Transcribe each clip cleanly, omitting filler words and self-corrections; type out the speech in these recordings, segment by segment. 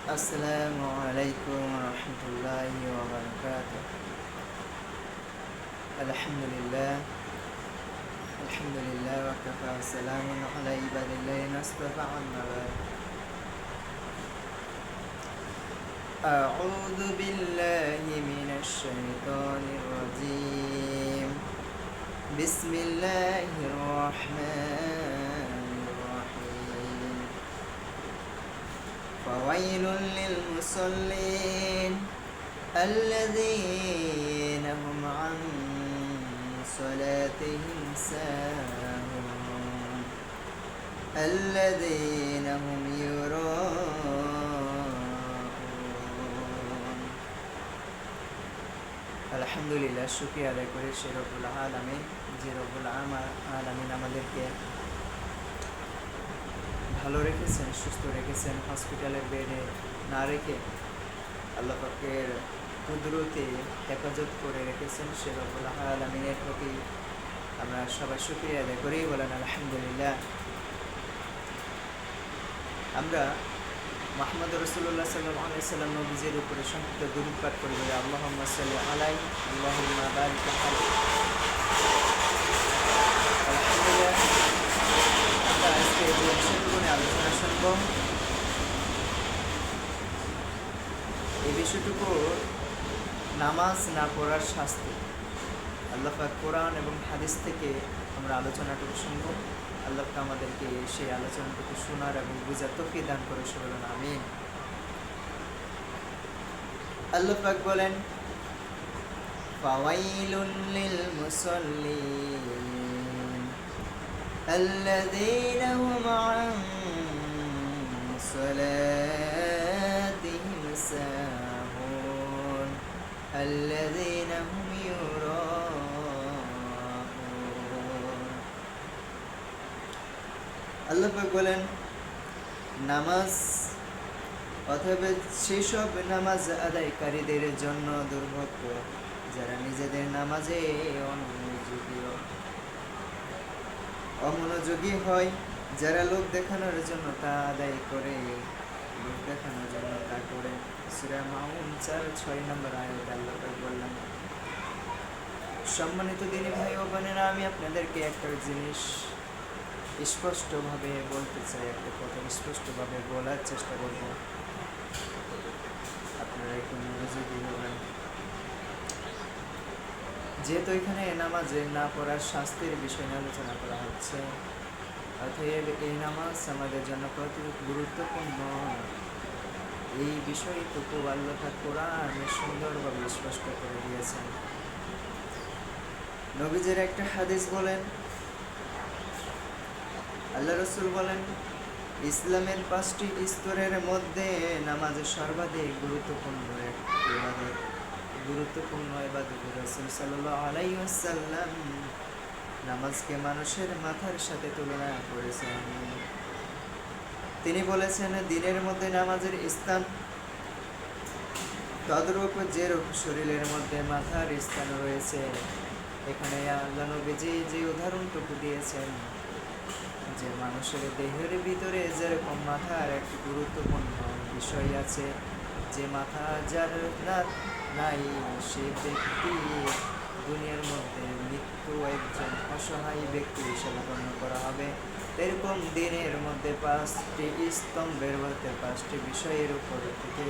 আসসালামু আলাইকুম রহমতুল্লাহি ওয়া বারাকাতুহু। আলহামদুলিল্লাহ আলহামদুলিল্লাহ ওয়া কাফা ওয়া সালামুন আলা ইবাদিল্লাযিনা ইসতাফা আম্মা বা'দ। আউযু বিল্লাহি মিনাশ শাইতানির রাজীম। বিসমিল্লাহির রাহমানির রাহিম। ফাওয়াইলুল লিল মুসাল্লিন الذين هم عن صلاتهم ساهون الذين هم يراءون। আলহামদুলিল্লাহ, শুকরিয়া আদায় করি সে রব্বুল আলামিন, যে রব্বুল আলামিন আমাদেরকে ভালো রেখেছেন, সুস্থ রেখেছেন, হসপিটালের বেডে না রেখে আল্লাহ পাকের কুদরতে হেফাজত করে রেখেছেন। সে রব্বুল আলামিনের প্রতি আমরা সবাই শুকরিয়া আদায় করি, বলেন আলহামদুলিল্লাহ। আমরা মুহাম্মদ রাসূলুল্লাহ সাল্লাল্লাহু আলাইহি সাল্লাম নবীজির উপরে সংক্ষিপ্ত দুরূদ পাঠ করি, বলে আল্লাহুম্মা সাল্লি আলাইহি আল্লাহুম্মা বারিক আলাইহি। আলহামদুলিল্লাহ, আমরা আজকে যে বিষয়টুকু নিয়ে আলোচনা শুনব, এই বিষয়টুকু নামাজ না পড়ার শাস্তি। আল্লাহ পাক কোরআন এবং হাদিস থেকে আমরা আলোচনাটুকু শুনব। আল্লাহ পাক আমাদেরকে সেই আলোচনাটুকু শোনার এবং বুঝার তৌফিক দান করে, বলেন আমিন। আল্লাহ পাক বলেন, ফাওয়াইলুল লিল মুসাল্লিন আল্লাযীনা হুম আন সালাতিহিম সাহুন আল্লাযীনা হুম ইউরাউন। আল্লাহ পাক বলেন, নামাজ অথবা সেসব নামাজ আদায়কারীদের জন্য দুর্ভোগ যারা নিজেদের নামাজে অমনোযোগী হয়, যারা লোক দেখানোর জন্য তা আদায় করে, লোক দেখানোর জন্য তা করে। সূরা মাউন 4-6 নম্বর আয়াতে আল্লাহ পাক বললেন। সম্মানিত দিনী ভাই ও বোনেরা, আমি আপনাদেরকে একটা জিনিস স্পষ্টভাবে বলতে চাই, একটা কথা স্পষ্টভাবে বলার চেষ্টা করব, আপনারা একটু মনোযোগী হবেন। যেহেতু এখানে নামাজে না পড়ার শাস্তির বিষয় নিয়ে আলোচনা করা হচ্ছে, অতএব এই নামাজ আমাদের জন্য কত গুরুত্বপূর্ণ, এই বিষয়টুকু আল্লাহ পাক কোরআনে সুন্দরভাবে স্পষ্ট করে দিয়েছেন। নবীজির একটা হাদিস বলেন, আল্লাহ রাসূল বলেন, ইসলামের 5টি স্তরের মধ্যে নামাজ সর্বাধিক গুরুত্বপূর্ণ ইবাদত। রাসূল সাল্লাল্লাহু আলাইহি ওয়াসাল্লাম নামাজকে মানুষের মাথার সাথে তুলনা করেছেন। তিনি বলেছেন, দিনের মধ্যে নামাজের স্থান তদ্রূপ যেরূপ শরীরের মধ্যে মাথার স্থান রয়েছে। এখানে আল্লাহ নবীজি যে উদাহরণটুকু দিয়েছেন, যে মানুষের দেহের ভিতরে যেরকম মাথার একটি গুরুত্বপূর্ণ বিষয় আছে, যে মাথা যার নাই সে ব্যক্তি দুনিয়ার মধ্যে মৃত্যু একজন অসহায় ব্যক্তি হিসেবে গণ্য করা হবে। এরকম দিনের মধ্যে 5টি স্তম্ভের মধ্যে 5টি বিষয়ের উপর থেকে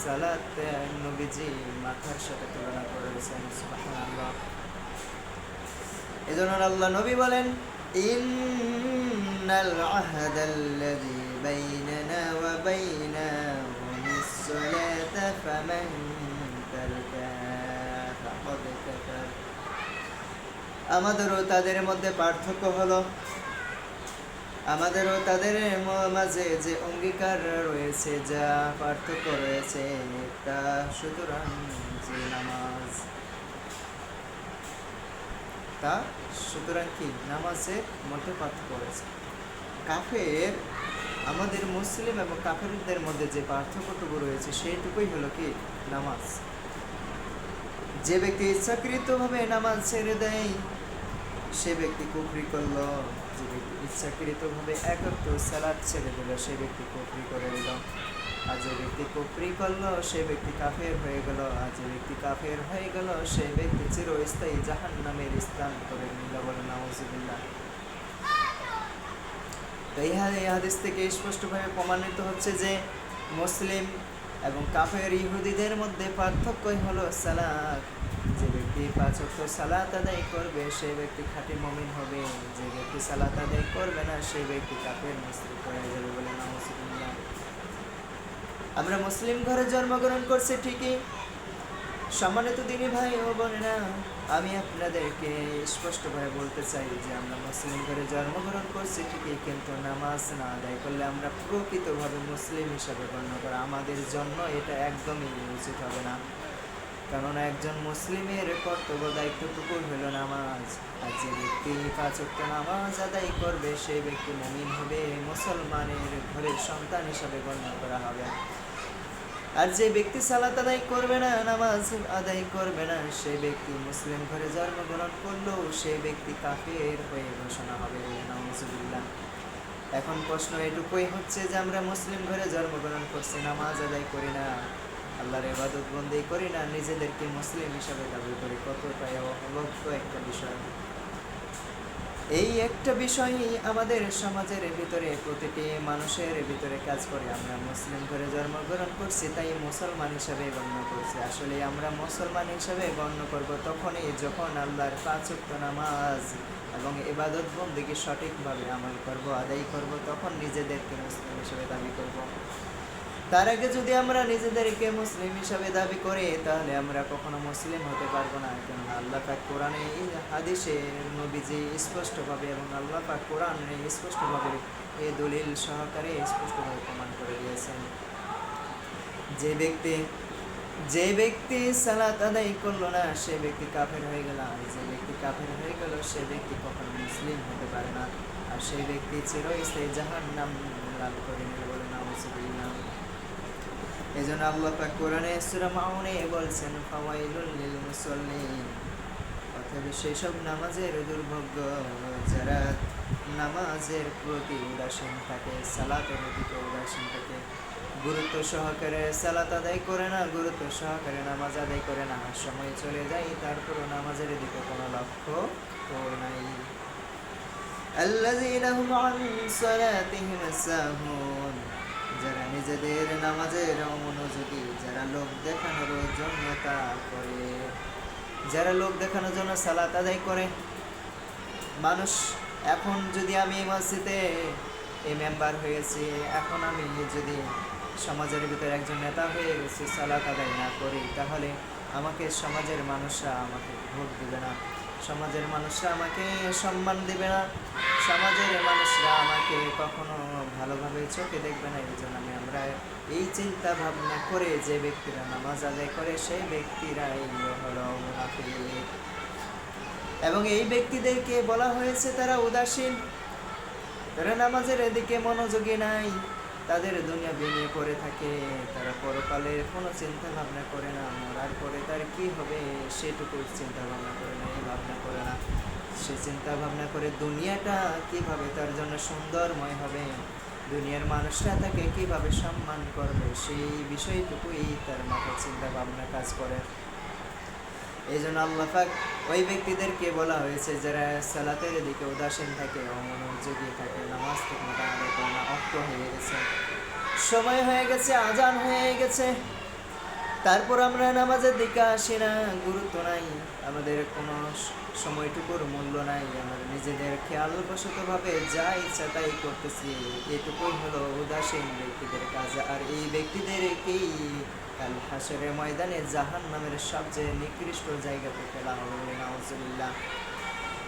সালাত নবীজি মাথার সাথে তুলনা করেছেন। সুবহানাল্লাহ। এজন্য আল্লাহ নবী বলেন, ইন্নাল আহদাল্লাযী বাইনানা ওয়া বাইনাহুমুস সালাতা ফামান তারকাহা ফাকাদ কাফার। আমাদেরও তাদের মধ্যে পার্থক্য হলো, আমাদেরও তাদের মাঝে যে অঙ্গীকার রয়েছে, যা পার্থক্য রয়েছে, তা সুতরাং যে নামাজ, তা সুতরাং কি নামাজের মধ্যে পার্থক্য রয়েছে। কাফের, আমাদের মুসলিম এবং কাফেরদের মধ্যে যে পার্থক্যটুকু রয়েছে, সেইটুকুই হলো কি নামাজ। যে ব্যক্তি ইচ্ছাকৃতভাবে নামাজ ছেড়ে দেয়, সে ব্যক্তি কুফরি করল। যে ব্যক্তি ইচ্ছাকৃতভাবে একাত্তর সালাত ছেড়ে দিল, সে ব্যক্তি কুফরি করে দিল। আর যে ব্যক্তি কুফরি করলো সে ব্যক্তি কাফের হয়ে গেল, আর যে ব্যক্তি কাফের হয়ে গেল সে ব্যক্তি চিরস্থায়ী জাহান্নামের স্থান করে নিল। বলে নাউজুবিল্লাহ। তো এই হাদিস থেকে স্পষ্টভাবে প্রমাণিত হচ্ছে যে মুসলিম এবং কাফের ইহুদিদের মধ্যে পার্থক্যই হলো সালাত। যে ব্যক্তি 5 ওয়াক্ত সালাত আদায় করবে সে ব্যক্তি খাঁটি মুমিন হবে, যে ব্যক্তি সালাত আদায় করবে না সে ব্যক্তি কাফের মুশরিক হয়ে যাবে। বলে নাউজুবিল্লাহ। আমরা মুসলিম ঘরে জন্মগ্রহণ করছি ঠিকই, সম্মানিত দিনী ভাই ও বোনেরা, আমি আপনাদেরকে স্পষ্টভাবে বলতে চাই যে আমরা মুসলিম ঘরে জন্মগ্রহণ করছি ঠিকই, কিন্তু নামাজ না আদায় করলে আমরা প্রকৃতভাবে মুসলিম হিসাবে গণ্য করা আমাদের জন্য এটা একদমই উচিত হবে না। কেননা একজন মুসলিমের কর্তব্য দায়িত্বটুকু হলো নামাজ। আর যে ব্যক্তি 5 ওয়াক্ত নামাজ আদায় করবে সেই ব্যক্তি মুমিন হবে, মুসলমানের ঘরের সন্তান হিসাবে গণ্য করা হবে। আর যে ব্যক্তি সালাত আদায় করবে না, নামাজ আদায় করবে না, সেই ব্যক্তি মুসলিম ঘরে জন্মগ্রহণ করলেও সেই ব্যক্তি কাফের হয়ে ঘোষণা হবে। নাউজুবিল্লাহ। এখন প্রশ্ন এটুকুই হচ্ছে যে আমরা মুসলিম ঘরে জন্মগ্রহণ করছি, নামাজ আদায় করি না, আল্লাহর ইবাদত বন্দেগী করি না, নিজেদেরকে মুসলিম হিসাবে দাবি করি, কতটাই অবলক্ষ একটা বিষয়। এই একটা বিষয়ই আমাদের সমাজের ভিতরে প্রতিটি মানুষের ভিতরে কাজ করে। আমরা মুসলিম ঘরে জন্মগ্রহণ করছি তাই মুসলমান হিসাবে গণ্য করছি। আসলে আমরা মুসলমান হিসাবে গণ্য করব তখনই যখন আল্লাহর 5 ওয়াক্ত নামাজ এবং ইবাদত বন্দেগী সঠিকভাবে আমল করব, আদায় করব, তখন নিজেদেরকে মুসলিম হিসাবে দাবি করব। তার আগে যদি আমরা নিজেদেরকে মুসলিম হিসাবে দাবি করি তাহলে আমরা কখনো মুসলিম হতে পারবো না। কেননা আল্লাহ পাক কোরআনে হাদিসে নবীজি স্পষ্টভাবে এবং আল্লাহ পাক কোরআনে স্পষ্টভাবে এই দলিল সহকারে স্পষ্টভাবে প্রমাণ করে দিয়েছেন যে ব্যক্তি সালাত আদায় করলো না সে ব্যক্তি কাফের হয়ে গেল, আর যে ব্যক্তি কাফের হয়ে গেল সে ব্যক্তি কখনো মুসলিম হতে পারে না, আর সেই ব্যক্তি চিরস্থায়ী জাহান্নাম লাভ করে নেবে। বলে নাউজুবিল্লাহ। এজন্য আল্লাহ পাক কোরআনে সূরা মাউনে বলছেন ফাওয়াইলুল লিল মুসাল্লিন, অর্থাৎ সেসব নামাজের দুর্ভোগ যারা নামাজের প্রতি উদাসীন থাকে, সালাতের প্রতি উদাসীন থাকে, গুরুত্ব সহকারে সালাত আদায় করে না, গুরুত্ব সহকারে নামাজ আদায় করে না, সময় চলে যায় তারপরও নামাজের দিকে কোনো লক্ষ্য তো নাই। আল্লাযীনা হুম আন সালাতিহিম সাহুন, যারা নিজেদের নামাজের অমনোযোগী, যারা লোক দেখানোর জন্য তা করে, যারা লোক দেখানোর জন্য সালাত আদায় করে। মানুষ এখন যদি আমি মসজিদে এই মেম্বার হয়েছি, এখন আমি যদি সমাজের ভিতরে একজন নেতা হয়ে গেছি, সালাত আদায় না করি, তাহলে আমাকে সমাজের মানুষরা আমাকে ভোট দেবে না, সমাজের মানুষরা আমাকে সম্মান দেবে না, সমাজের মানুষরা আমাকে কখনো ভালোভাবে চোখে দেখবে না। এই জন্য আমরা এই চিন্তা ভাবনা করে যে ব্যক্তিরা নামাজ আদায় করে সেই ব্যক্তিরাই হলো মুনাফিক, এবং এই ব্যক্তিদেরকে বলা হয়েছে তারা উদাসীন, তারা নামাজের এদিকে মনোযোগী নাই, তাদের দুনিয়া নিয়ে পড়ে থাকে, তারা পরকালের কোনো চিন্তা ভাবনা করে না, মরার পরে তার কি হবে সেটুকু চিন্তা ভাবনা করে না, এই ভাবনা করে না। সে চিন্তা ভাবনা করে দুনিয়াটা কিভাবে তার জন্য সুন্দরময় হবে, দুনিয়ার মানুষরা তাকে কিভাবে সম্মান করবে, সেই বিষয়টুকুই তার মাথায় চিন্তা ভাবনা কাজ করে। এই জন্য আল্লাহ পাক ওই ব্যক্তিদেরকে বলা হয়েছে যারা সালাতের দিকে উদাসীন থাকে, অমনোযোগী থাকে, নামাজ ঠিক মতো আদায় করে না, অক্ত হয়ে গেছে, সময় হয়ে গেছে, আজান হয়ে গেছে, তারপর আমরা নামাজের দিকে আসি না, গুরুত্ব নাই, আমাদের কোনো সময়টুকুর মূল্য নাই, আমরা নিজেদের খেয়ালবশতভাবে যা ইচ্ছা তাই করতেছি, এটুকুই হলো উদাসীন ব্যক্তিদের কাজ। আর এই ব্যক্তিদেরকেই কাল হাশরের ময়দানে জাহান্নামের সবচেয়ে নিকৃষ্ট জায়গাতে ফেলা হবে। নাউজুবিল্লাহ।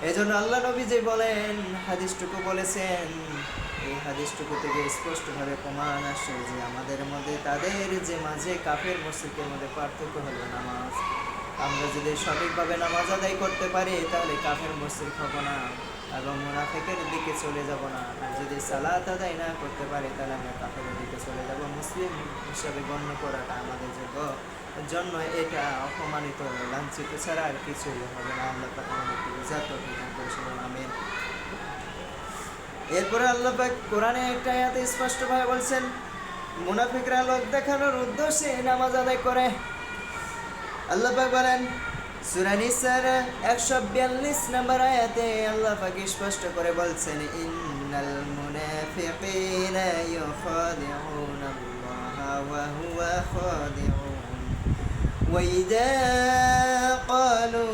এই জন্য আল্লাহ নবী যে বলেন, হাদিসটুকু বলেছেন, এই হাদিসটুকু থেকে স্পষ্টভাবে প্রমাণ আসে যে আমাদের মধ্যে তাদের যে মাঝে কাফের মুশরিকের মধ্যে পার্থক্য হলো নামাজ। আমরা যদি সঠিকভাবে নামাজ আদায় করতে পারি তাহলে কাফের মুশরিক হব না এবং মুনাফিকের দিকে চলে যাব না। আর যদি সালাত আদায় না করতে পারি তাহলে আমরা কাফের দিকে চলে যাব। মুসলিম হিসাবে গণ্য করাটা আমাদের জন্য এটা অপমানিত, লাঞ্ছিত ছাড়া আর কিছুই হবে না। আল্লাহ পাক আমাদেরকে বুঝার তৌফিক দান করেন। আমিন। এরপরে আল্লাহ পাক কোরআনে একটা আয়াতে স্পষ্টভাবে বলছেন মুনাফিকরা লোক দেখানোর উদ্দেশ্যে নামাজ আদায় করে। আল্লাহ পাক বলেন সূরা নিসার 142 নম্বর আয়াতে আল্লাহ পাক স্পষ্ট করে বলছেন, ইন্নাল মুনাফিকিনা ইউখাদিউনা আল্লাহ ওয়া হুয়া খাদিউন ওয়া ইযা ক্বালু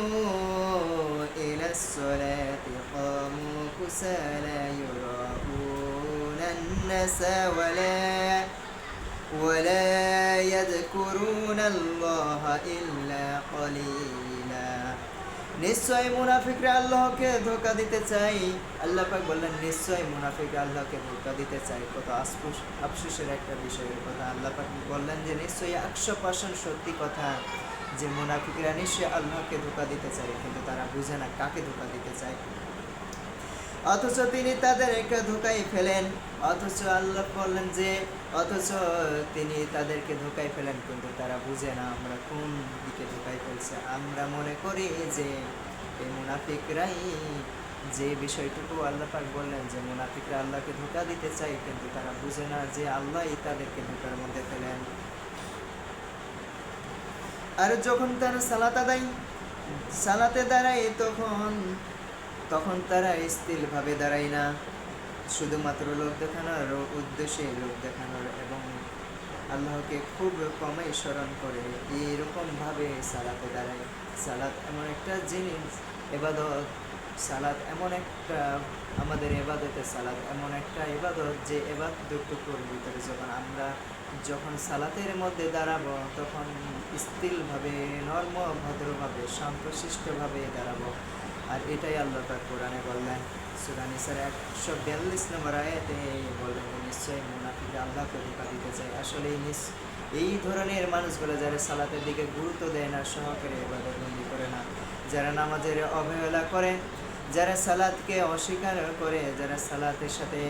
ইলাস সালাতি ক্বামু কুসালা ইউরাউনা আন-নাসা ولا يذكرون الله إلا قليلا। নিশ্চয় মুনাফিকরা আল্লাহকে ধোঁকা দিতে চায়। আল্লাহ পাক বললেন নিশ্চয় মুনাফিকরা আল্লাহকে ধোঁকা দিতে চায়। কত আফসোসের একটা বিষয়ের কথা। আল্লাহ পাক বললেন যে নিশ্চয়ই 100% সত্যি কথা যে মুনাফিকরা নিশ্চয়ই আল্লাহকে ধোঁকা দিতে চায়, কিন্তু তারা বুঝে না কাকে ধোঁকা দিতে চায়। অথচ তিনি তাদেরকে ধোঁকায় ফেলেন। অথচ আল্লাহ বললেন যে অথচ তিনি তাদেরকে ধোঁকায় ফেলেন, কিন্তু তারা বুঝে না আমরা কোন দিকে ধোঁকায় ফেলছে। আমরা মনে করি যে এই মুনাফিকরাই, যে বিষয়টুকু আল্লাহ পাক বললেন যে মুনাফিকরা আল্লাহকে ধোঁকা দিতে চায়, কিন্তু তারা বুঝে না যে আল্লাহই তাদেরকে ধোঁকার মধ্যে ফেলেন। আর যখন তারা সালাতে দাঁড়ায় তখন তারা স্থিরভাবে দাঁড়ায় না, শুধুমাত্র লোক দেখানোর উদ্দেশ্যে, লোক দেখানোর এবং আল্লাহকে খুব কমই স্মরণ করে এইরকমভাবে সালাতে দাঁড়ায়। সালাত এমন একটা জিনিস, ইবাদত, সালাত এমন একটা আমাদের ইবাদতে, সালাত এমন একটা ইবাদত যে ইবাদতটুকুর ভিতরে যখন সালাতের মধ্যে দাঁড়াবো তখন স্থিরভাবে, নর্ম ভদ্রভাবে, শান্তশিষ্টভাবে দাঁড়াবো। আর এটাই আল্লাহ পাক কোরআনে বললেন সূরা নিসার 142 নম্বর আয়াতে বললেন নিশ্চয়ই মুনাফিকরা আল্লাহকে ধোঁকা দিতে চায়। আসলে এই ধরনের মানুষগুলো যারা সালাতের দিকে গুরুত্ব দেয় না, সহকারে ইবাদতবন্দি করে না, যারা নামাজের অবহেলা করে, যারা সালাতকে অস্বীকার করে, যারা সালাতের সাথে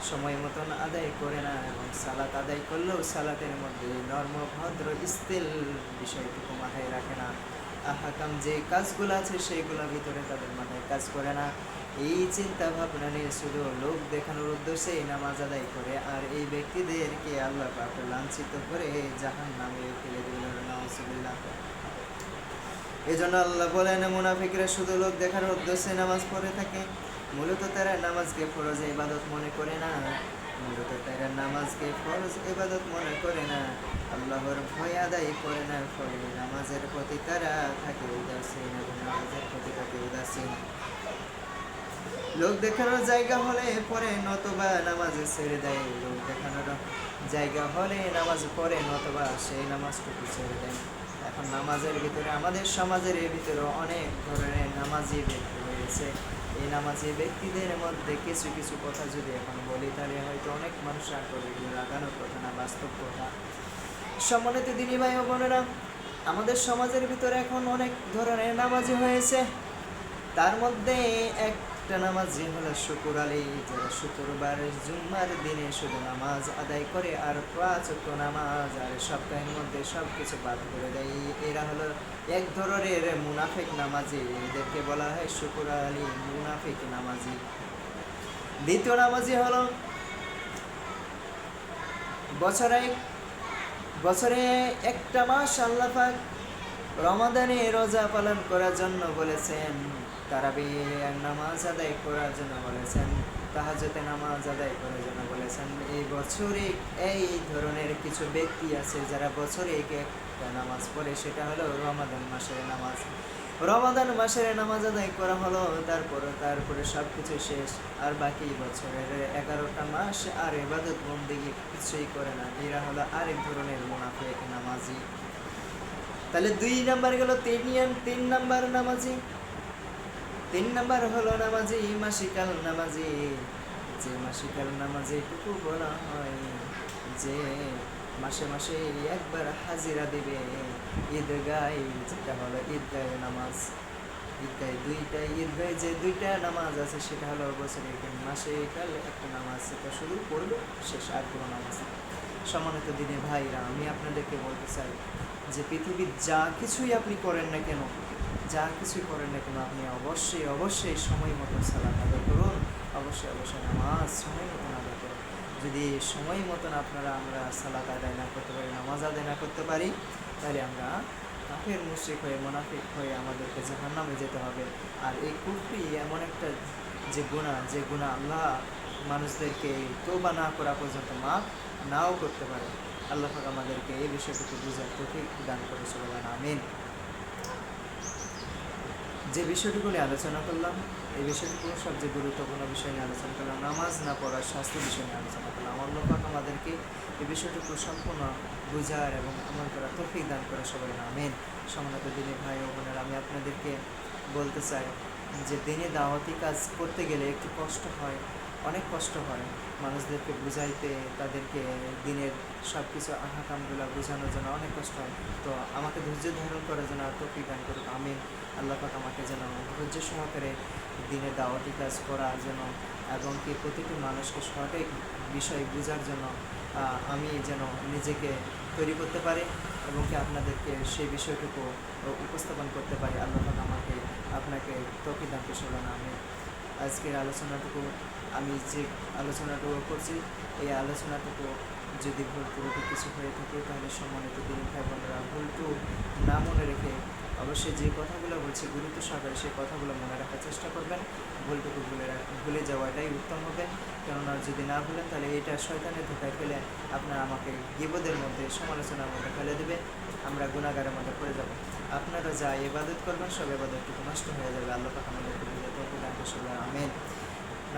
সময় মতন আদায় করে না, এবং সালাত আদায় করলেও সালাতের মধ্যে নর্ম ভদ্র স্থির বিষয়টুকু মাথায় রাখে না, আহকাম যে কাজগুলো আছে সেইগুলোর ভিতরে তাদের মাথায় কাজ করে না, এই চিন্তা ভাবনা নিয়ে শুধু লোক দেখানোর উদ্দেশ্যে নামাজ আদায় করে, আর এই ব্যক্তিদেরকে আল্লাহ পাক লাঞ্ছিত করে জাহান্নামে ফেলে দিলেন। নাউজুবিল্লাহ। এই জন্য আল্লাহ বলেন মুনাফিকরা শুধু লোক দেখানোর উদ্দেশ্যে নামাজ পড়ে থাকে। মূলত তারা নামাজকে ফরজ ইবাদত মনে করে না, আল্লাহর ভয় আদায় করে না, ফলে নামাজের প্রতি তারা থাকে উদাসীন এবং নামাজের প্রতি থাকে উদাসীন। লোক দেখানোর জায়গা হলে পরে নতবা নামাজ ছেড়ে দেয়, লোক দেখানোর জায়গা হলে নামাজ পড়ে নতবা সেই নামাজটুকু ছেড়ে দেয়। এখন নামাজের ভিতরে, আমাদের সমাজের ভিতরে অনেক ধরনের নামাজি ব্যক্তি রয়েছে। এই নামাজি ব্যক্তিদের মধ্যে কিছু কিছু কথা যদি এখন বলি তাহলে হয়তো অনেক মানুষ করে, লাগানোর কথা না, বাস্তব কথা। সম্মানিত দিনী ভাই ও বোনেরা, আমাদের সমাজের ভিতরে এখন অনেক ধরনের নামাজি হয়েছে। তার মধ্যে একটা নামাজি হলো শুকুর আলী, যারা শুক্রবার জুম্মার দিনে শুধু নামাজ আদায় করে আর 5 ওয়াক্ত নামাজ, আর সপ্তাহের মধ্যে সব কিছু বাদ করে দেয়। এরা হলো এক ধরনের মুনাফিক নামাজি, এদেরকে বলা হয় শুকুর আলী, মুনাফিক নামাজি। দ্বিতীয় নামাজি হলো বছরে একটা মাস আল্লাহ পাক রমাদানে রোজা পালন করার জন্য বলেছেন, তারাবির নামাজ আদায় করার জন্য বলেছেন, তাহাজ্জুদের নামাজ আদায় করার জন্য বলেছেন। এই বছরে এই ধরনের কিছু ব্যক্তি আছে যারা বছরে একটা নামাজ পড়ে, সেটা হলো রমাদান মাসের নামাজ। রমাদান মাসের নামাজ আদায় করা হলো, তারপরে সব কিছু শেষ, আর বাকি বছরের 11টা মাস আর ইবাদত বন্দেগী কিছুই করে না। এরা হলো আরেক ধরনের মুনাফিক নামাজি। তাহলে 2 নাম্বার গেল। 3 নাম্বার নামাজি, 3 নাম্বার হলো নামাজি মাসিকাল নামাজি। যে মাসিকাল নামাজি টুকু বলা হয় যে মাসে মাসে একবার হাজিরা দিবে ঈদগায়, যেটা হলো ঈদগায় নামাজ। ঈদগায় যে 2টা নামাজ আছে সেটা হলো বছরে মাসিকাল একটা নামাজ, সেটা শুধু পড়বে, শেষ, আর কোনো নামাজ। সম্মানিত দিনে ভাইরা, আমি আপনাদেরকে বলতে চাই যে পৃথিবীর যা কিছুই আপনি করেন না কেন, আপনি অবশ্যই সময় মতো সালাত আদায় করুন, অবশ্যই নামাজ সময় মতো আদায় করুন। যদি সময় মতন আমরা সালাত আদায় না করতে পারি, নামাজ আদায় না করতে পারি, তাহলে আমরা কাফের মুশরিক হয়ে মুনাফিক হয়ে আমাদেরকে জাহান্নামে যেতে হবে। আর এই কুফরি এমন একটা যে গুনাহ আল্লাহ মানুষদেরকে তওবা না করা পর্যন্ত মাফ নাও করতে পারে। আল্লাহ পাক আমাদেরকে এই বিষয়টুকু বুঝার তৌফিক দান করে, বলেন আমিন। যে বিষয়টুকু নিয়ে আলোচনা করলাম, এই বিষয়টুকু সবচেয়ে গুরুত্বপূর্ণ বিষয় নিয়ে আলোচনা করলাম, নামাজ না পড়ার শাস্তি বিষয় নিয়ে আলোচনা করলাম। আল্লাহ পাক আমাদেরকে এই বিষয়টুকু সম্পূর্ণ বুঝার এবং আমল করার তৌফিক দান করে, সবাই আমিন। সম্মানিত দিনী ভাই ও বোনেরা, আমি আপনাদেরকে বলতে চাই যে দিনে দাওয়াতি কাজ করতে গেলে একটু কষ্ট হয়, অনেক কষ্ট হয়। মানুষদেরকে বুঝাইতে, তাদেরকে দিনের সব কিছু আহাকামগুলো বোঝানোর জন্য অনেক কষ্ট হয়। তো আমাকে ধৈর্য ধারণ করার জন্য তৌফিক দান করুক, আমিন। আল্লাহ পাক আমাকে যেন ধৈর্য সহকারে দিনে দাওয়াতি কাজ করার জন্য এবং কি প্রতিটি মানুষকে সঠিক বিষয় বোঝার জন্য আমি যেন নিজেকে তৈরি করতে পারি এবং কি আপনাদেরকে সেই বিষয়টুকু উপস্থাপন করতে পারি। আল্লাহ পাক আপনাকে তৌফিক দান করুন, আমিন। আজকের আলোচনাটুকু আমি যে আলোচনাটুকু করছি, এই আলোচনাটুকু যদি ভুল ত্রুটি কিছু হয়ে থাকে, তাহলে সম্মানিত দিনী ভাই বোনেরা ভুলটু না মনে রেখে অবশ্যই যে কথাগুলো বলছি গুরুত্ব সহকারে সেই কথাগুলো মনে রাখার চেষ্টা করবেন। ভুলটুকু ভুলে যাওয়াটাই উত্তম হবে, কেননা যদি না ভুলেন তাহলে এটা শয়তানের ধোকায় ফেলে আপনারা আমাকে গীবতের মধ্যে, সমালোচনার মধ্যে ফেলে দেবে, আমরা গুনাহগারের মধ্যে পড়ে যাব। আপনারা যা ইবাদত করবেন সব ইবাদতটুকু নষ্ট হয়ে যাবে। আল্লাহ পাক আমাদেরকে বুঝে তৌফিক দান করুন, আমিন।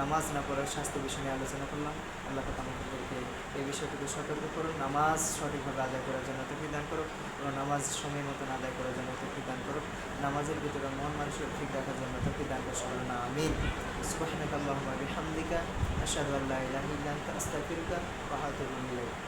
নামাজ না পড়ার স্বাস্থ্য বিষয় নিয়ে আলোচনা করলাম। আল্লাহ পাক আমাদেরকে এই বিষয়টুকু সতর্ক করুন, নামাজ সঠিকভাবে আদায় করার জন্য তৌফিক দান করুক এবং নামাজ সময় মতন আদায় করার জন্য তৌফিক দান করুক, নামাজের ভিতরে মন মানুষের ঠিক রাখার জন্য তৌফিক দান করুন, আমিন। সুবহানাকাল্লাহুম্মা ওয়া বিহামদিকা আশহাদু আল্লা ইলাহা ইল্লা আনতা আস্তাগফিরুকা ওয়া আতুবু ইলাইক।